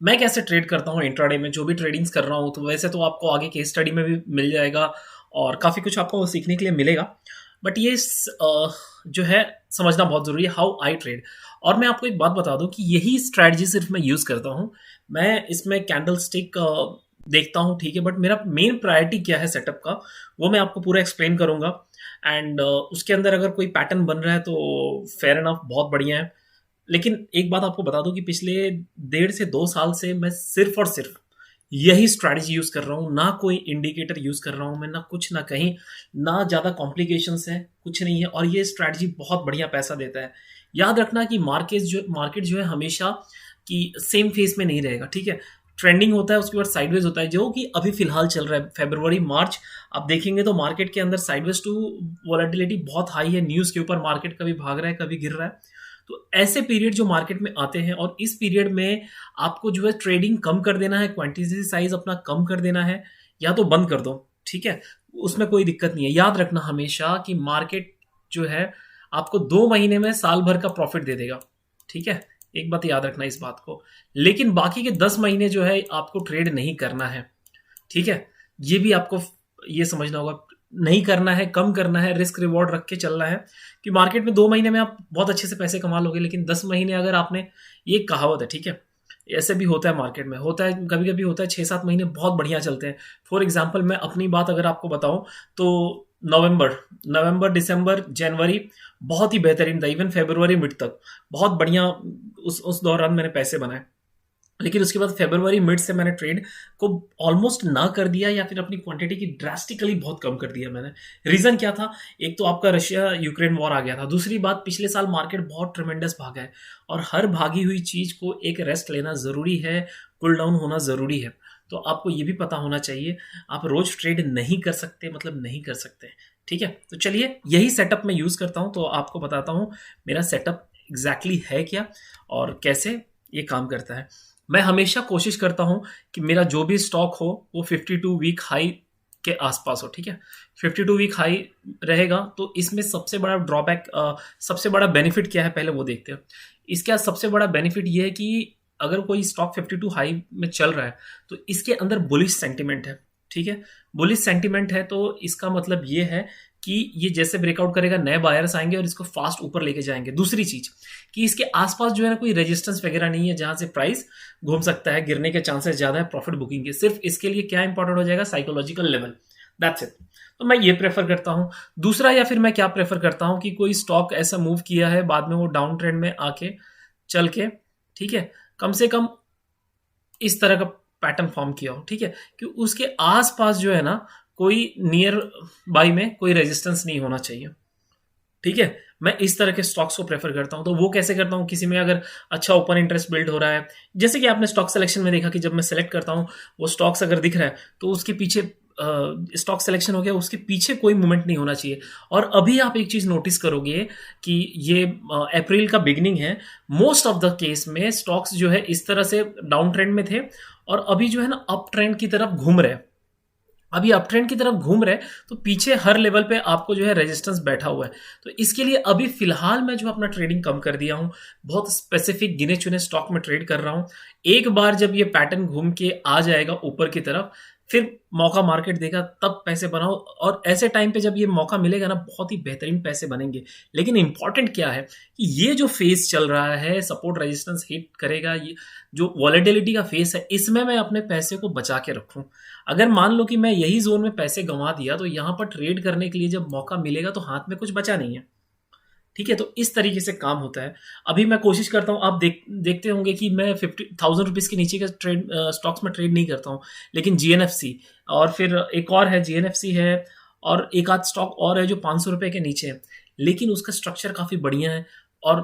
मैं कैसे ट्रेड करता हूँ इंट्राडे में, जो भी ट्रेडिंग्स कर रहा हूँ, तो वैसे तो आपको आगे केस स्टडी में भी मिल जाएगा और काफ़ी कुछ आपको सीखने के लिए मिलेगा। बट ये जो है समझना बहुत ज़रूरी है हाउ आई ट्रेड। और मैं आपको एक बात बता दूं कि यही स्ट्रैटेजी सिर्फ मैं यूज़ करता हूँ। मैं इसमें कैंडल स्टिक देखता हूँ, ठीक है, बट मेरा मेन प्रायोरिटी क्या है सेटअप का, वो मैं आपको पूरा एक्सप्लेन करूंगा। एंड उसके अंदर अगर कोई पैटर्न बन रहा है तो फेयर एनफ, बहुत बढ़िया है। लेकिन एक बात आपको बता दूं कि पिछले 1.5 से 2 साल से मैं सिर्फ और सिर्फ यही स्ट्रैटेजी यूज कर रहा हूँ। ना कोई इंडिकेटर यूज कर रहा हूँ मैं, ना कुछ ना कहीं, ना ज्यादा कॉम्प्लिकेशंस है, कुछ नहीं है। और ये स्ट्रैटेजी बहुत बढ़िया पैसा देता है। याद रखना कि मार्केट जो है हमेशा कि सेम फेस में नहीं रहेगा, ठीक है। ट्रेंडिंग होता है, उसके बाद साइडवेज होता है, जो कि अभी फिलहाल चल रहा है फरवरी मार्च। आप देखेंगे तो मार्केट के अंदर साइडवेज टू वॉलेटिलिटी बहुत हाई है, न्यूज के ऊपर मार्केट कभी भाग रहा है कभी गिर रहा है। तो ऐसे पीरियड जो मार्केट में आते हैं, और इस पीरियड में आपको जो है ट्रेडिंग कम कर देना है, क्वांटिटी साइज अपना कम कर देना है, या तो बंद कर दो, ठीक है। उसमें कोई दिक्कत नहीं है। याद रखना हमेशा कि मार्केट जो है आपको 2 महीने में साल भर का प्रॉफिट दे देगा, ठीक है। एक बात याद रखना इस बात को। लेकिन बाकी के 10 महीने जो है आपको ट्रेड नहीं करना है, ठीक है। ये भी आपको ये समझना होगा, नहीं करना है, कम करना है, रिस्क रिवॉर्ड रख के चलना है। कि मार्केट में 2 महीने में आप बहुत अच्छे से पैसे कमा लोगे, लेकिन 10 महीने अगर आपने, ये कहावत है, ठीक है, ऐसे भी होता है, मार्केट में होता है, कभी कभी होता है 6-7 महीने बहुत बढ़िया चलते हैं। फॉर एग्जाम्पल मैं अपनी बात अगर आपको बताऊं तो नवंबर नवंबर दिसंबर जनवरी बहुत ही बेहतरीन था, इवन फरवरी मिड तक बहुत बढ़िया, उस दौरान मैंने पैसे बनाए। लेकिन उसके बाद फरवरी मिड से मैंने ट्रेड को ऑलमोस्ट ना कर दिया, या फिर अपनी क्वांटिटी की ड्रास्टिकली बहुत कम कर दिया मैंने। रीजन क्या था? एक तो आपका रशिया यूक्रेन वॉर आ गया था, दूसरी बात पिछले साल मार्केट बहुत ट्रेमेंडस भागा है, और हर भागी हुई चीज को एक रेस्ट लेना जरूरी है, कूल डाउन होना जरूरी है। तो आपको ये भी पता होना चाहिए, आप रोज ट्रेड नहीं कर सकते, मतलब नहीं कर सकते, ठीक है। तो चलिए, यही सेटअप मैं यूज करता हूं, तो आपको बताता हूं मेरा सेटअप एग्जैक्टली है क्या और कैसे ये काम करता है। मैं हमेशा कोशिश करता हूं कि मेरा जो भी स्टॉक हो वो 52 वीक हाई के आसपास हो, ठीक है। 52 वीक हाई रहेगा तो इसमें सबसे बड़ा ड्रॉबैक, सबसे बड़ा बेनिफिट क्या है पहले वो देखते हैं। इसका सबसे बड़ा बेनिफिट ये है कि अगर कोई स्टॉक 52 हाई में चल रहा है तो इसके अंदर बुलिश सेंटिमेंट है, ठीक है। बुलिश सेंटिमेंट है तो इसका मतलब ये है कि ये जैसे ब्रेकआउट करेगा नए बायर्स आएंगे और इसको फास्ट ऊपर लेके जाएंगे। दूसरी चीज कि इसके आसपास जो है ना कोई रेजिस्टेंस वगैरह नहीं है जहां से प्राइस घूम सकता है, गिरने के चांसेस ज्यादा है प्रॉफिट बुकिंग के। सिर्फ इसके लिए क्या इंपॉर्टेंट हो जाएगा? Psychological level, that's it. तो मैं ये प्रेफर करता हूं। दूसरा, या फिर मैं क्या प्रेफर करता हूं कि कोई स्टॉक ऐसा मूव किया है बाद में वो डाउन ट्रेंड में आके चल के, ठीक है, कम से कम इस तरह का पैटर्न फॉर्म किया हो, ठीक है, कि उसके आसपास जो है ना कोई नियर बाई में कोई रेजिस्टेंस नहीं होना चाहिए, ठीक है। मैं इस तरह के स्टॉक्स को प्रेफर करता हूं। तो वो कैसे करता हूं? किसी में अगर अच्छा ओपन इंटरेस्ट बिल्ड हो रहा है, जैसे कि आपने स्टॉक सिलेक्शन में देखा कि जब मैं सेलेक्ट करता हूं वो स्टॉक्स अगर दिख रहा है तो उसके पीछे स्टॉक सिलेक्शन हो गया, उसके पीछे कोई मूवमेंट नहीं होना चाहिए। और अभी आप एक चीज नोटिस करोगे कि ये अप्रैल का बिगनिंग है, मोस्ट ऑफ द केस में स्टॉक्स जो है इस तरह से डाउन ट्रेंड में थे और अभी जो है ना अप ट्रेंड की तरफ घूम रहे हैं। अभी अप ट्रेंड की तरफ घूम रहे तो पीछे हर लेवल पे आपको जो है रेजिस्टेंस बैठा हुआ है। तो इसके लिए अभी फिलहाल मैं जो अपना ट्रेडिंग कम कर दिया हूं, बहुत स्पेसिफिक गिने चुने स्टॉक में ट्रेड कर रहा हूं। एक बार जब ये पैटर्न घूम के आ जाएगा ऊपर की तरफ, फिर मौका मार्केट देगा तब पैसे बनाओ। और ऐसे टाइम पे जब ये मौका मिलेगा ना, बहुत ही बेहतरीन पैसे बनेंगे। लेकिन इंपॉर्टेंट क्या है कि ये जो फेस चल रहा है, सपोर्ट रेजिस्टेंस हिट करेगा, ये जो वॉलेटिलिटी का फेस है, इसमें मैं अपने पैसे को बचा के रखूं। अगर मान लो कि मैं यही जोन में पैसे गंवा दिया तो यहां पर ट्रेड करने के लिए जब मौका मिलेगा तो हाथ में कुछ बचा नहीं है, ठीक है। तो इस तरीके से काम होता है। अभी मैं कोशिश करता हूं, आप देखते होंगे कि मैं 50,000 रुपीज के नीचे का ट्रेड स्टॉक्स में ट्रेड नहीं करता हूं। लेकिन जीएनएफसी, और फिर एक और है जीएनएफसी है, और एक आध स्टॉक और है जो 500 रुपए के नीचे है, लेकिन उसका स्ट्रक्चर काफी बढ़िया है। और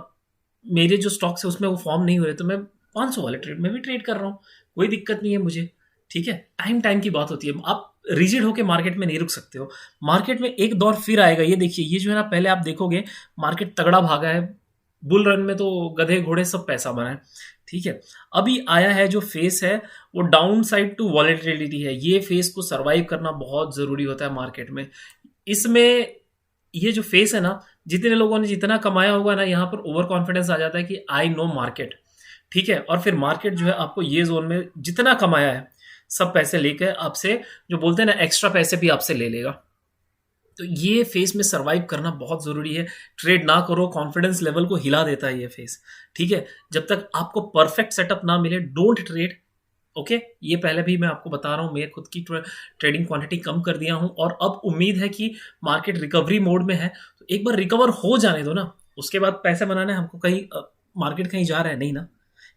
मेरे जो स्टॉक्स है उसमें वो फॉर्म नहीं हो रहे, तो मैं 500 वाले ट्रेड में भी ट्रेड कर रहा हूँ, कोई दिक्कत नहीं है मुझे, ठीक है। टाइम टाइम की बात होती है, आप रिजिड होके मार्केट में नहीं रुक सकते हो। मार्केट में एक दौर फिर आएगा। ये देखिए, ये जो है ना, पहले आप देखोगे मार्केट तगड़ा भागा है, बुल रन में तो गधे घोड़े सब पैसा बना है, ठीक है। अभी आया है जो फेस है वो डाउन साइड टू वॉलेटिलिटी है। ये फेस को सरवाइव करना बहुत जरूरी होता है मार्केट में। इसमें ये जो फेस है ना, जितने लोगों ने जितना कमाया होगा ना, यहाँ पर ओवर कॉन्फिडेंस आ जाता है कि आई नो मार्केट, ठीक है, और फिर मार्केट जो है आपको ये जोन में जितना कमाया है सब पैसे लेकर आपसे, जो बोलते हैं ना, एक्स्ट्रा पैसे भी आपसे ले लेगा। तो ये फेस में सरवाइव करना बहुत ज़रूरी है। ट्रेड ना करो, कॉन्फिडेंस लेवल को हिला देता है ये फेस। ठीक है, जब तक आपको परफेक्ट सेटअप ना मिले, डोंट ट्रेड। ओके, ये पहले भी मैं आपको बता रहा हूँ, मैं खुद की ट्रेडिंग क्वांटिटी कम कर दिया हूँ और अब उम्मीद है कि मार्केट रिकवरी मोड में है, तो एक बार रिकवर हो जाने दो ना, उसके बाद पैसे बनाने हमको। कहीं मार्केट कहीं जा रहा है नहीं ना,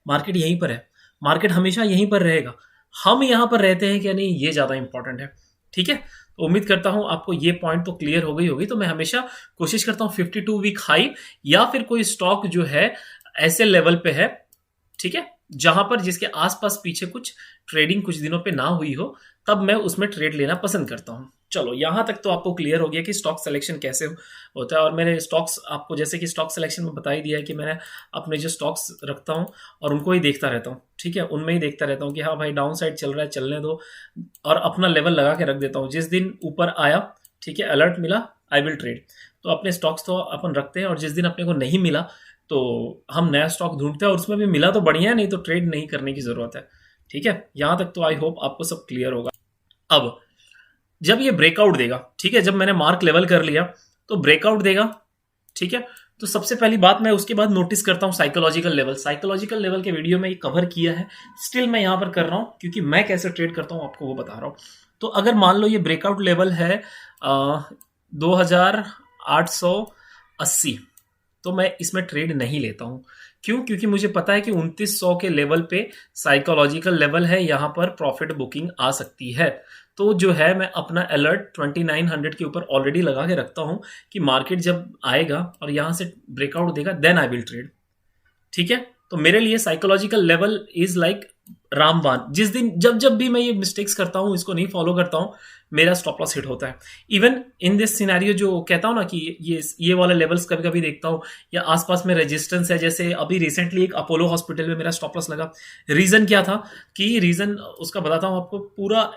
मार्केट यहीं पर है, मार्केट हमेशा यहीं पर रहेगा। हम यहाँ पर रहते हैं क्या नहीं, ये ज़्यादा इंपॉर्टेंट है। ठीक है, तो उम्मीद करता हूँ आपको ये पॉइंट तो क्लियर हो गई होगी। तो मैं हमेशा कोशिश करता हूँ 52 वीक हाई या फिर कोई स्टॉक जो है ऐसे लेवल पे है, ठीक है, जहां पर जिसके आसपास पीछे कुछ ट्रेडिंग कुछ दिनों पे ना हुई हो, तब मैं उसमें ट्रेड लेना पसंद करता हूं। चलो, यहां तक तो आपको क्लियर हो गया कि स्टॉक सिलेक्शन कैसे होता है। और मैंने स्टॉक्स आपको, जैसे कि स्टॉक सिलेक्शन में बता ही दिया है कि मैंने अपने जो स्टॉक्स रखता हूं और उनको ही देखता रहता हूं। ठीक है, उनमें ही देखता रहता हूं कि हाँ भाई डाउन साइड चल रहा है, चलने दो, और अपना लेवल लगा के रख देता हूं। जिस दिन ऊपर आया, ठीक है, अलर्ट मिला, आई विल ट्रेड। तो अपने स्टॉक्स तो अपन रखते हैं, और जिस दिन अपने को नहीं मिला तो हम नया स्टॉक ढूंढते हैं, और उसमें भी मिला तो बढ़िया है, नहीं तो ट्रेड नहीं करने की जरूरत है। ठीक है, यहां तक तो आई होप आपको सब क्लियर होगा। अब जब ये ब्रेकआउट देगा, ठीक है, जब मैंने मार्क लेवल कर लिया तो ब्रेकआउट देगा, ठीक है, तो सबसे पहली बात मैं उसके बाद नोटिस करता हूं साइकोलॉजिकल लेवल। साइकोलॉजिकल लेवल के वीडियो में ये कवर किया है, स्टिल मैं यहां पर कर रहा हूं क्योंकि मैं कैसे ट्रेड करता हूं आपको वो बता रहा हूं। तो अगर मान लो ये ब्रेकआउट लेवल है 2880, तो मैं इसमें ट्रेड नहीं लेता हूं। क्यों? क्योंकि मुझे पता है कि 2900 के लेवल पे साइकोलॉजिकल लेवल है, यहां पर प्रॉफिट बुकिंग आ सकती है। तो जो है मैं अपना अलर्ट 2900 के ऊपर ऑलरेडी लगा के रखता हूं कि मार्केट जब आएगा और यहां से ब्रेकआउट देगा, देन आई विल ट्रेड। ठीक है, तो मेरे लिए साइकोलॉजिकल लेवल इज लाइक रामबाण। जिस दिन जब जब भी मैं ये मिस्टेक्स करता हूं, इसको नहीं फॉलो करता हूं, मेरा स्टॉप लॉस हिट होता है। इवन इन दिस सिनेरियो, जो कहता हूं ना कि ये वाले लेवल्स कभी कभी देखता हूं, या आसपास में रेजिस्टेंस है, जैसे अभी रिसेंटली एक अपोलो हॉस्पिटल में मेरा स्टॉप लॉस लगा। रीजन क्या था, कि रीजन उसका बताता हूं आपको। पूरा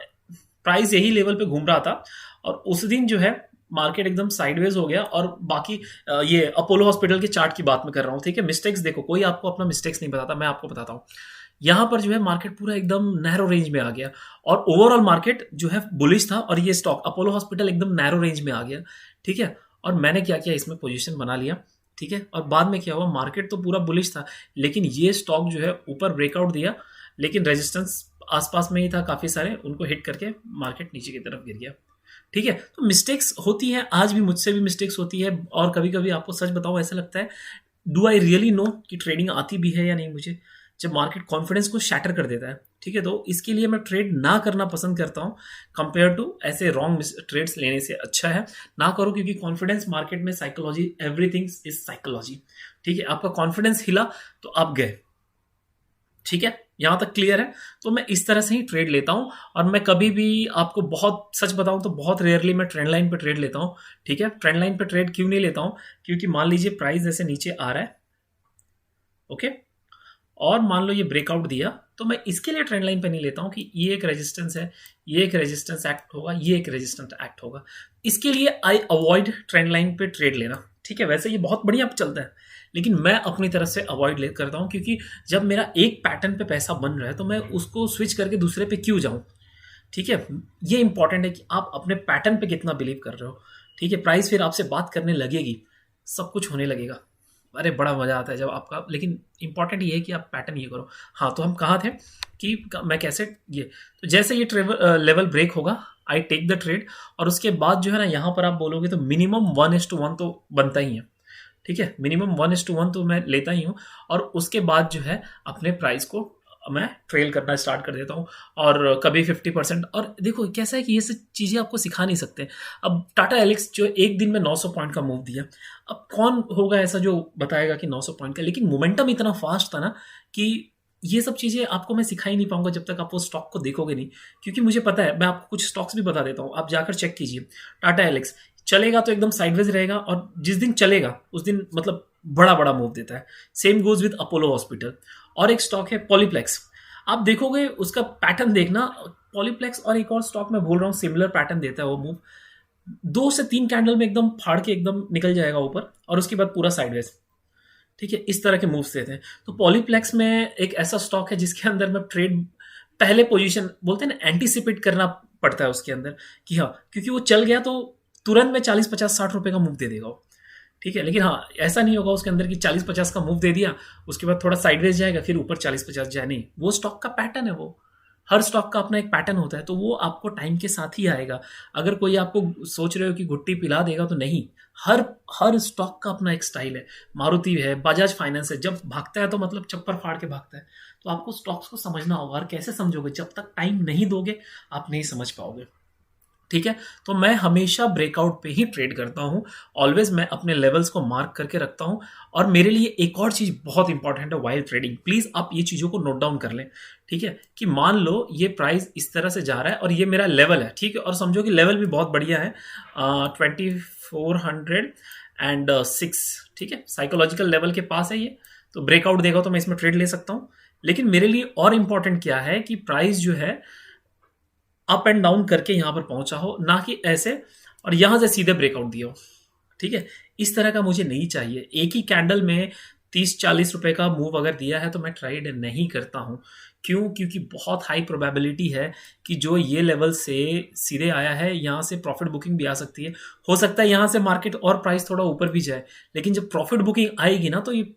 प्राइस यही लेवल पे घूम रहा था, और उस दिन जो है मार्केट एकदम साइडवेज हो गया। और बाकी ये अपोलो हॉस्पिटल के चार्ट की बात मैं कर रहा हूँ। ठीक है, मिस्टेक्स देखो, कोई आपको अपना मिस्टेक्स नहीं बताता, मैं आपको बताता हूँ। यहां पर जो है मार्केट पूरा एकदम नैरो रेंज में आ गया, और ओवरऑल मार्केट जो है बुलिश था, और ये स्टॉक अपोलो हॉस्पिटल एकदम नैरो रेंज में आ गया। ठीक है, और मैंने क्या किया, इसमें पोजीशन बना लिया। ठीक है, और बाद में क्या हुआ, मार्केट तो पूरा बुलिश था, लेकिन ये स्टॉक जो है ऊपर ब्रेकआउट दिया, लेकिन रेजिस्टेंस आसपास में ही था काफी सारे, उनको हिट करके मार्केट नीचे की तरफ गिर गया। ठीक है, तो मिस्टेक्स होती हैं, आज भी मुझसे भी मिस्टेक्स होती है। और कभी कभी आपको सच बताऊं, ऐसा लगता है, डू आई रियली नो कि ट्रेडिंग आती भी है या नहीं मुझे, जब मार्केट कॉन्फिडेंस को शैटर कर देता है। ठीक है, तो इसके लिए मैं ट्रेड ना करना पसंद करता हूं, कंपेयर टू ऐसे रॉन्ग ट्रेड्स लेने से अच्छा है ना करो। क्योंकि कॉन्फिडेंस मार्केट में साइकोलॉजी, एवरीथिंग इज साइकोलॉजी। ठीक है, आपका कॉन्फिडेंस हिला तो आप गए। ठीक है, यहां तक क्लियर है। तो मैं इस तरह से ही ट्रेड लेता हूं, और मैं कभी भी आपको बहुत सच बताऊं तो बहुत रेयरली मैं ट्रेंड लाइन पे ट्रेड लेता हूं। ठीक है, ट्रेंड लाइन पे ट्रेड क्यों नहीं लेता हूं, क्योंकि मान लीजिए प्राइस जैसे नीचे आ रहा है, ओके, और मान लो ये ब्रेकआउट दिया, तो मैं इसके लिए ट्रेंड लाइन पे नहीं लेता हूं कि ये एक रेजिस्टेंस है, ये एक रेजिस्टेंस एक्ट होगा, ये एक रेजिस्टेंस एक्ट होगा। इसके लिए आई अवॉइड ट्रेंड लाइन पे ट्रेड लेना। ठीक है, वैसे ये बहुत बढ़िया चलता है, लेकिन मैं अपनी तरफ से अवॉइड करता हूं, क्योंकि जब मेरा एक पैटर्न पे पैसा बन रहा है, तो मैं उसको स्विच करके दूसरे पे क्यों जाऊं। ठीक है, ये इंपॉर्टेंट है कि आप अपने पैटर्न पे कितना बिलीव कर रहे हो। ठीक है, प्राइस फिर आपसे बात करने लगेगी, सब कुछ होने लगेगा, अरे बड़ा मजा आता है जब आपका। लेकिन इंपॉर्टेंट ये है कि आप पैटर्न ये करो। हाँ, तो हम कहाँ थे कि मैं कैसे ये, तो जैसे ये लेवल ब्रेक होगा, आई टेक द ट्रेड, और उसके बाद जो है ना, यहाँ पर आप बोलोगे तो मिनिमम 1:1 तो बनता ही है। ठीक है, मिनिमम 1:1 तो मैं लेता ही हूँ, और उसके बाद जो है अपने प्राइस को मैं ट्रेल करना स्टार्ट कर देता हूँ, और कभी 50%। और देखो कैसा है कि ये सब चीज़ें आपको सिखा नहीं सकते। अब टाटा एलेक्स जो एक दिन में 900 पॉइंट का मूव दिया, अब कौन होगा ऐसा जो बताएगा कि 900 पॉइंट का, लेकिन मोमेंटम इतना फास्ट था ना कि ये सब चीज़ें आपको मैं सिखा ही नहीं पाऊंगा जब तक आप वो स्टॉक को देखोगे नहीं। क्योंकि मुझे पता है, मैं आपको कुछ स्टॉक्स भी बता देता हूँ, आप जाकर चेक कीजिए। टाटा एलेक्स चलेगा तो एकदम साइडवेज रहेगा, और जिस दिन चलेगा उस दिन मतलब बड़ा बड़ा मूव देता है। Same goes with Apollo hospital. और एक स्टॉक है पॉलीप्लेक्स, आप देखोगे उसका पैटर्न देखना, पॉलीप्लेक्स और एक और स्टॉक मैं बोल रहा हूँ सिमिलर पैटर्न देता है वो मूव। 2 से 3 कैंडल में एकदम फाड़ के एकदम निकल जाएगा ऊपर, और उसके बाद पूरा साइडवेज। ठीक है, इस तरह के मूव्स देते हैं। तो पॉलीप्लेक्स में एक ऐसा स्टॉक है जिसके अंदर मैं ट्रेड पहले पोजीशन बोलते हैं ना, एंटीसिपेट करना पड़ता है उसके अंदर कि हाँ, क्योंकि वो चल गया तो तुरंत में 40 50 60 रुपए का मूव दे देगा वो। ठीक है, लेकिन हाँ, ऐसा नहीं होगा उसके अंदर कि 40 50 का मूव दे दिया, उसके बाद थोड़ा साइडवेज जाएगा, फिर ऊपर 40 50 जाए, नहीं, वो स्टॉक का पैटर्न है वो। हर स्टॉक का अपना एक पैटर्न होता है, तो वो आपको टाइम के साथ ही आएगा। अगर कोई आपको सोच रहे हो कि घुट्टी पिला देगा, तो नहीं। हर हर स्टॉक का अपना एक स्टाइल है। मारुति है, बजाज फाइनेंस है, जब भागता है तो मतलब चप्पर फाड़ के भागता है। तो आपको स्टॉक्स को समझना होगा, और कैसे समझोगे? जब तक टाइम नहीं दोगे आप नहीं समझ पाओगे। ठीक है, तो मैं हमेशा ब्रेकआउट पे ही ट्रेड करता हूँ। ऑलवेज मैं अपने लेवल्स को मार्क करके रखता हूँ। और मेरे लिए एक और चीज बहुत इंपॉर्टेंट है वाइल ट्रेडिंग, प्लीज आप ये चीजों को नोट डाउन कर लें। ठीक है, कि मान लो ये प्राइस इस तरह से जा रहा है और ये मेरा लेवल है, ठीक है, और समझो कि लेवल भी बहुत बढ़िया है, 2406, ठीक है, साइकोलॉजिकल लेवल के पास है ये। तो ब्रेकआउट देगा तो मैं इसमें ट्रेड ले सकता हूँ। लेकिन मेरे लिए और इंपॉर्टेंट क्या है कि प्राइस जो है अप एंड डाउन करके यहां पर पहुंचा हो, ना कि ऐसे और यहां से सीधे ब्रेकआउट दिया हो। ठीक है, इस तरह का मुझे नहीं चाहिए। एक ही कैंडल में 30 40 रुपए का मूव अगर दिया है तो मैं ट्रेड नहीं करता हूं। क्यों? क्योंकि बहुत हाई प्रोबेबिलिटी है कि जो ये लेवल से सीधे आया है, यहां से प्रॉफिट बुकिंग भी आ सकती है। हो सकता है यहां से मार्केट और प्राइस थोड़ा ऊपर भी जाए, लेकिन जब प्रॉफिट बुकिंग आएगी ना, तो ये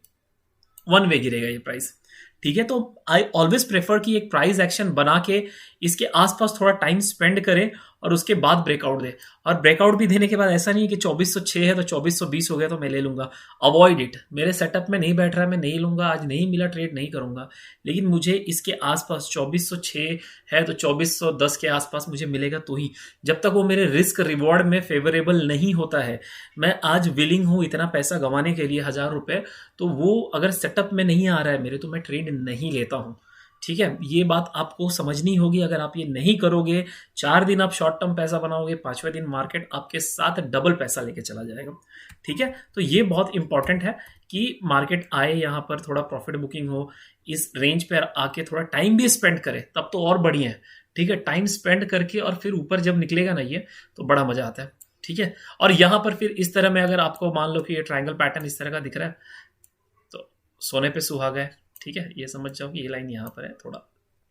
वन वे गिरेगा ये प्राइस। ठीक है, तो आई ऑलवेज प्रेफर कि एक प्राइस एक्शन बना के इसके आसपास थोड़ा टाइम स्पेंड करें और उसके बाद ब्रेकआउट दे। और ब्रेकआउट भी देने के बाद ऐसा नहीं है कि 2406 है तो 2420 हो गया तो मैं ले लूंगा। अवॉइड इट, मेरे सेटअप में नहीं बैठ रहा है, मैं नहीं लूंगा, आज नहीं मिला ट्रेड नहीं करूंगा। लेकिन मुझे इसके आसपास 2406 है तो 2410 के आसपास मुझे मिलेगा तो ही। जब तक वो मेरे रिस्क रिवॉर्ड में फेवरेबल नहीं होता है, मैं आज विलिंग हूं इतना पैसा गंवाने के लिए, 1000 रुपए, तो वो अगर सेटअप में नहीं आ रहा है मेरे, तो मैं ट्रेड नहीं लेता हूं। ठीक है, ये बात आपको समझनी होगी। अगर आप ये नहीं करोगे, 4 दिन आप शॉर्ट टर्म पैसा बनाओगे, 5वें दिन मार्केट आपके साथ डबल पैसा लेके चला जाएगा। ठीक है, तो ये बहुत इंपॉर्टेंट है कि मार्केट आए, यहाँ पर थोड़ा प्रॉफिट बुकिंग हो, इस रेंज पर आके थोड़ा टाइम भी स्पेंड करे, तब तो और बढ़िया है। ठीक है, टाइम स्पेंड करके और फिर ऊपर जब निकलेगा ना ये, तो बड़ा मजा आता है। ठीक है, और यहाँ पर फिर इस तरह में अगर आपको मान लो कि ये ट्रायंगल पैटर्न इस तरह का दिख रहा है, तो सोने पे सुहागा है। ठीक है, ये समझ जाओ कि ये लाइन यहाँ पर है, थोड़ा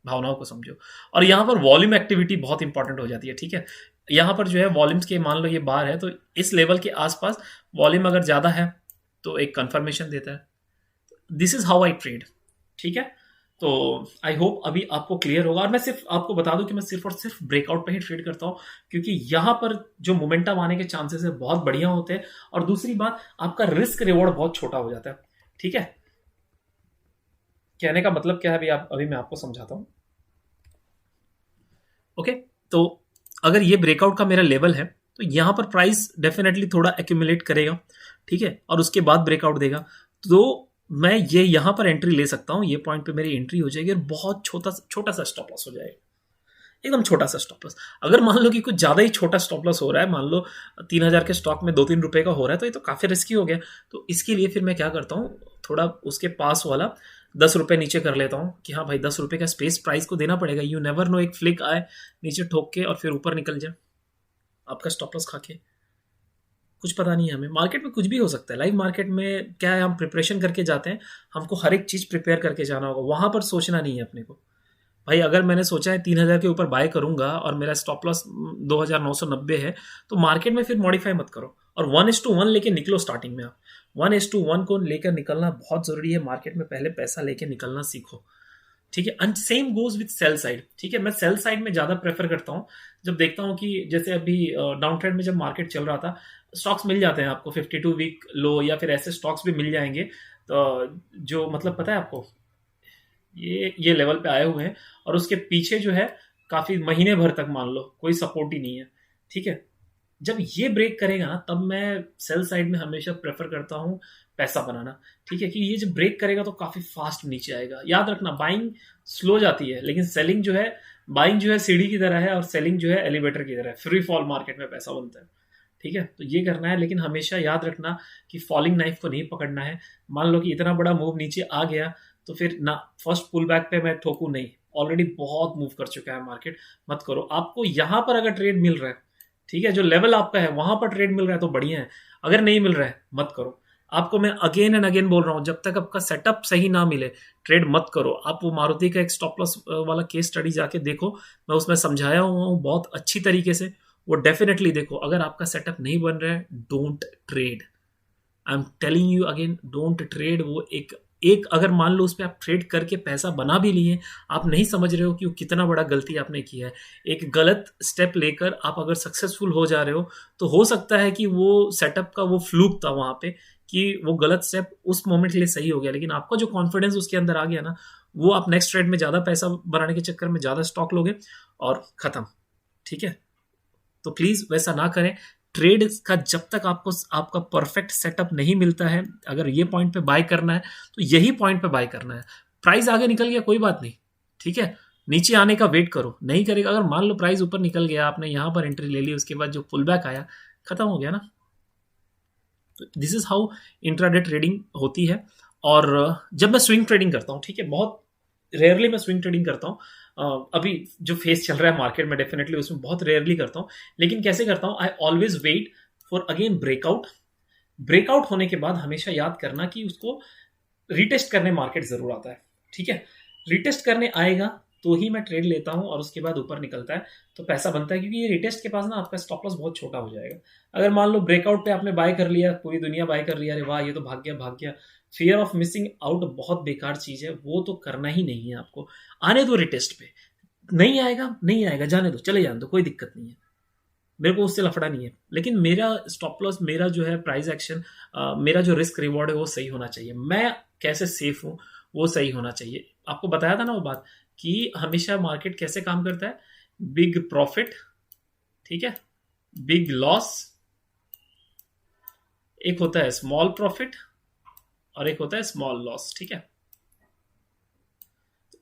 भावनाओं को समझो। और यहाँ पर वॉल्यूम एक्टिविटी बहुत इंपॉर्टेंट हो जाती है। ठीक है, यहाँ पर जो है वॉल्यूम्स के, मान लो ये बार है, तो इस लेवल के आसपास वॉल्यूम अगर ज्यादा है तो एक कंफर्मेशन देता है। This is how I trade. ठीक है, तो आई होप अभी आपको क्लियर होगा। और मैं सिर्फ आपको बता दूं कि मैं सिर्फ और सिर्फ ब्रेकआउट पे ही ट्रेड करता हूं, क्योंकि यहां पर जो मोमेंटम आने के चांसेस है बहुत बढ़िया होते हैं। और दूसरी बात, आपका रिस्क रिवॉर्ड बहुत छोटा हो जाता है। ठीक है, कहने का मतलब क्या है अभी मैं आपको समझाता हूं। ओके, तो अगर ये ब्रेकआउट का मेरा लेवल है, तो यहां पर प्राइस डेफिनेटली थोड़ा एक्यूमुलेट करेगा। ठीक है, और उसके बाद ब्रेकआउट देगा, तो मैं ये यहां पर एंट्री ले सकता हूं। ये पॉइंट पे मेरी एंट्री हो जाएगी और बहुत छोटा छोटा सा स्टॉप लॉस हो जाएगा, एकदम छोटा सा स्टॉप लॉस। अगर मान लो कि कुछ ज्यादा ही छोटा स्टॉप लॉस हो रहा है, मान लो 3000 के स्टॉक में 2 3 रुपए का हो रहा है, तो ये तो काफी रिस्की हो गया। तो इसके लिए फिर मैं क्या करता हूँ, थोड़ा उसके पास वाला 10 रुपए नीचे कर लेता हूँ कि हाँ भाई 10 रुपए का स्पेस प्राइस को देना पड़ेगा। यू नेवर नो, एक फ्लिक आए नीचे ठोक के और फिर ऊपर निकल जाए आपका स्टॉप लॉस खा के। कुछ पता नहीं है हमें, मार्केट में कुछ भी हो सकता है। लाइव मार्केट में क्या है, हम प्रिपरेशन करके जाते हैं, हमको हर एक चीज प्रिपेयर करके जाना होगा, वहां पर सोचना नहीं है अपने को। भाई अगर मैंने सोचा है 3000 के ऊपर बाय करूंगा और मेरा स्टॉप लॉस 2990 है, तो मार्केट में फिर मॉडिफाई मत करो और 1:1 लेके निकलो। स्टार्टिंग में आप 1:1 को लेकर निकलना बहुत जरूरी है। मार्केट में पहले पैसा लेके निकलना सीखो। ठीक है, and same goes with sell side. ठीक है, मैं सेल साइड में ज्यादा प्रेफर करता हूँ। जब देखता हूँ कि जैसे अभी डाउन ट्रेंड में जब मार्केट चल रहा था, स्टॉक्स मिल जाते हैं आपको 52 वीक लो, या फिर ऐसे स्टॉक्स भी मिल जाएंगे, तो जो मतलब पता है आपको, ये लेवल पे आए हुए हैं और उसके पीछे जो है काफी महीने भर तक मान लो कोई सपोर्ट ही नहीं है। ठीक है, जब ये ब्रेक करेगा ना, तब मैं सेल साइड में हमेशा प्रेफर करता हूँ पैसा बनाना। ठीक है, कि ये जब ब्रेक करेगा तो काफी फास्ट नीचे आएगा। याद रखना, बाइंग स्लो जाती है, लेकिन सेलिंग जो है, बाइंग जो है सीढ़ी की तरह है और सेलिंग जो है एलिवेटर की तरह है। फ्री फॉल मार्केट में पैसा बनता है। ठीक है, तो ये करना है, लेकिन हमेशा याद रखना कि फॉलिंग नाइफ को नहीं पकड़ना है। मान लो कि इतना बड़ा मूव नीचे आ गया, तो फिर ना फर्स्ट पुल बैक पे मैं ठोकू नहीं, ऑलरेडी बहुत मूव कर चुका है मार्केट, मत करो। आपको यहां पर अगर ट्रेड मिल रहा है, ठीक है, जो लेवल आपका है वहां पर ट्रेड मिल रहा है तो बढ़िया है, अगर नहीं मिल रहा है मत करो। आपको मैं अगेन एंड अगेन बोल रहा हूं, जब तक आपका सेटअप सही ना मिले ट्रेड मत करो। आप वो मारुति का एक स्टॉप लॉस वाला केस स्टडी जाके देखो, मैं उसमें समझाया हुआ हूँ बहुत अच्छी तरीके से, वो डेफिनेटली देखो। अगर आपका सेटअप नहीं बन रहा है, don't trade. I am telling you again, don't trade. वो एक एक अगर मान लो उस पर आप ट्रेड करके पैसा बना भी लिए, आप नहीं समझ रहे हो कि वो कितना बड़ा गलती आपने किया है। एक गलत स्टेप लेकर आप अगर सक्सेसफुल हो जा रहे हो, तो हो सकता है कि वो सेटअप का वो फ्लूक था वहां पे, कि वो गलत स्टेप उस मोमेंट के लिए सही हो गया, लेकिन आपका जो कॉन्फिडेंस उसके अंदर आ गया ना, वो आप नेक्स्ट ट्रेड में ज्यादा पैसा बनाने के चक्कर में ज्यादा स्टॉक लोगे और खत्म। ठीक है, तो प्लीज वैसा ना करें। ट्रेड का जब तक आपको आपका परफेक्ट सेटअप नहीं मिलता है, अगर ये पॉइंट पे बाय करना है तो यही पॉइंट पे बाय करना है। प्राइस आगे निकल गया कोई बात नहीं, ठीक है, नीचे आने का वेट करो, नहीं करेगा। अगर मान लो प्राइस ऊपर निकल गया, आपने यहां पर एंट्री ले ली, उसके बाद जो पुल बैक आया, खत्म हो गया ना। This is how intraday trading होती है। और जब मैं स्विंग ट्रेडिंग करता हूँ, ठीक है, बहुत रेयरली मैं स्विंग ट्रेडिंग करता हूँ। अभी जो फेस चल रहा है मार्केट में, डेफिनेटली उसमें बहुत रेयरली करता हूँ। लेकिन कैसे करता हूँ, I always wait for again breakout. Breakout होने के बाद हमेशा याद करना कि उसको रिटेस्ट करने मार्केट जरूर आता है। ठीक है, रिटेस्ट करने आएगा तो ही मैं ट्रेड लेता हूं, और उसके बाद ऊपर निकलता है तो पैसा बनता है, क्योंकि ये रिटेस्ट के पास ना आपका स्टॉप लॉस बहुत छोटा हो जाएगा। अगर मान लो ब्रेकआउट पे आपने बाय कर लिया, पूरी दुनिया बाय कर लिया, अरे वाह ये तो भाग गया भाग गया, फियर ऑफ मिसिंग आउट बहुत बेकार चीज है, वो तो करना ही नहीं है आपको। आने दो रिटेस्ट पे, नहीं आएगा नहीं आएगा, जाने दो, चले जाने दो, कोई दिक्कत नहीं है, मेरे को उससे लफड़ा नहीं है। लेकिन मेरा स्टॉप लॉस, मेरा जो है प्राइस एक्शन, मेरा जो रिस्क रिवॉर्ड है वो सही होना चाहिए, मैं कैसे सेफ हूं वो सही होना चाहिए। आपको बताया था ना वो बात, कि हमेशा मार्केट कैसे काम करता है, बिग प्रॉफिट, ठीक है, बिग लॉस, एक होता है स्मॉल प्रॉफिट और एक होता है स्मॉल लॉस। ठीक है,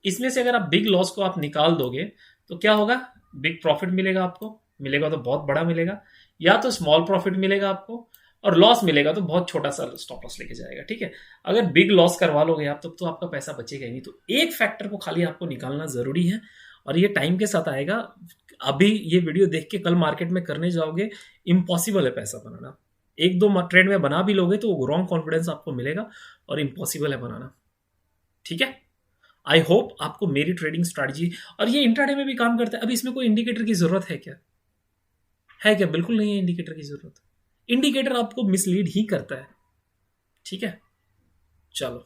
इसमें से अगर आप बिग लॉस को आप निकाल दोगे तो क्या होगा, बिग प्रॉफिट मिलेगा आपको, मिलेगा तो बहुत बड़ा मिलेगा, या तो स्मॉल प्रॉफिट मिलेगा आपको, और लॉस मिलेगा तो बहुत छोटा सा स्टॉप लॉस लेके जाएगा। ठीक है, अगर बिग लॉस करवा लोगे आप, तब तो आपका पैसा बचेगा ही नहीं। तो एक फैक्टर को खाली आपको निकालना जरूरी है, और ये टाइम के साथ आएगा। अभी ये वीडियो देख के कल मार्केट में करने जाओगे, इम्पॉसिबल है पैसा बनाना। एक दो ट्रेड में बना भी लोगे तो रॉन्ग कॉन्फिडेंस आपको मिलेगा, और इम्पॉसिबल है बनाना। ठीक है, आई होप आपको मेरी ट्रेडिंग स्ट्रैटेजी, और ये इंट्राडे में भी काम करता है। अभी इसमें कोई इंडिकेटर की जरूरत है क्या, है क्या? बिल्कुल नहीं है इंडिकेटर की जरूरत। इंडिकेटर आपको मिसलीड ही करता है। ठीक है, चलो।